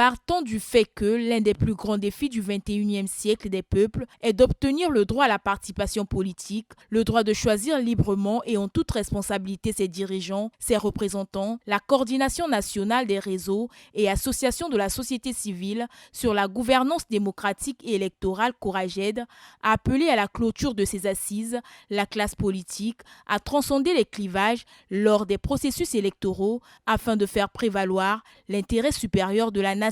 Partant du fait que l'un des plus grands défis du XXIe siècle des peuples est d'obtenir le droit à la participation politique, le droit de choisir librement et en toute responsabilité ses dirigeants, ses représentants, la coordination nationale des réseaux et associations de la société civile sur la gouvernance démocratique et électorale Coraged a appelé à la clôture de ces assises la classe politique à transcender les clivages lors des processus électoraux afin de faire prévaloir l'intérêt supérieur de la nation.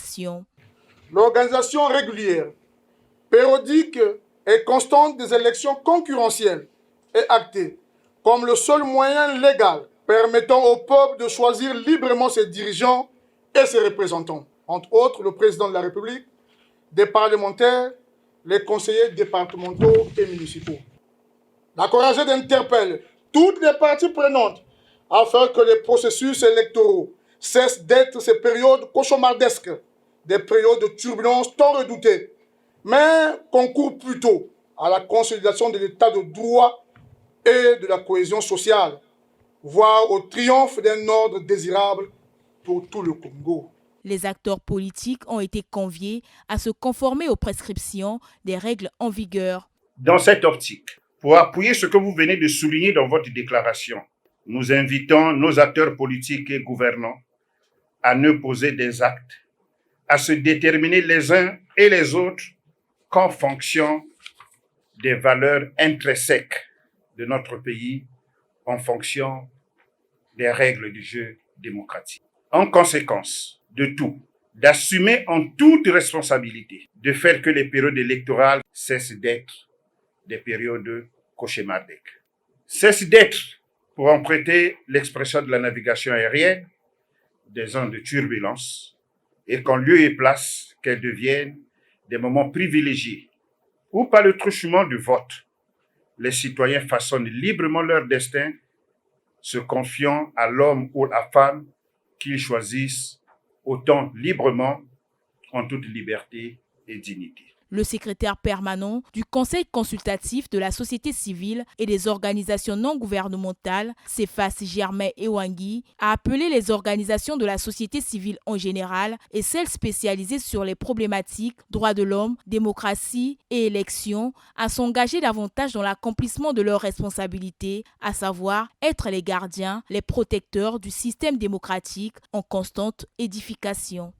L'organisation régulière, périodique et constante des élections concurrentielles est actée comme le seul moyen légal permettant au peuple de choisir librement ses dirigeants et ses représentants, entre autres le président de la République, des parlementaires, les conseillers départementaux et municipaux. La Coraged interpelle toutes les parties prenantes afin que les processus électoraux cessent d'être ces périodes cauchemardesques, des périodes de turbulence tant redoutées, mais concourent plutôt à la consolidation de l'état de droit et de la cohésion sociale, voire au triomphe d'un ordre désirable pour tout le Congo. Les acteurs politiques ont été conviés à se conformer aux prescriptions des règles en vigueur. Dans cette optique, pour appuyer ce que vous venez de souligner dans votre déclaration, nous invitons nos acteurs politiques et gouvernants à ne poser des actes, à se déterminer les uns et les autres qu'en fonction des valeurs intrinsèques de notre pays, en fonction des règles du jeu démocratique. En conséquence de tout, d'assumer en toute responsabilité, de faire que les périodes électorales cessent d'être des périodes cauchemardesques. Cessent d'être, pour emprunter l'expression de la navigation aérienne, des zones de turbulence, et qu'en lieu et place qu'elles deviennent des moments privilégiés où, par le truchement du vote, les citoyens façonnent librement leur destin, se confiant à l'homme ou à la femme qu'ils choisissent autant librement, en toute liberté et dignité. Le secrétaire permanent du Conseil consultatif de la société civile et des organisations non gouvernementales, Cephas Germain Ewangui, a appelé les organisations de la société civile en général et celles spécialisées sur les problématiques droits de l'homme, démocratie et élections à s'engager davantage dans l'accomplissement de leurs responsabilités, à savoir être les gardiens, les protecteurs du système démocratique en constante édification.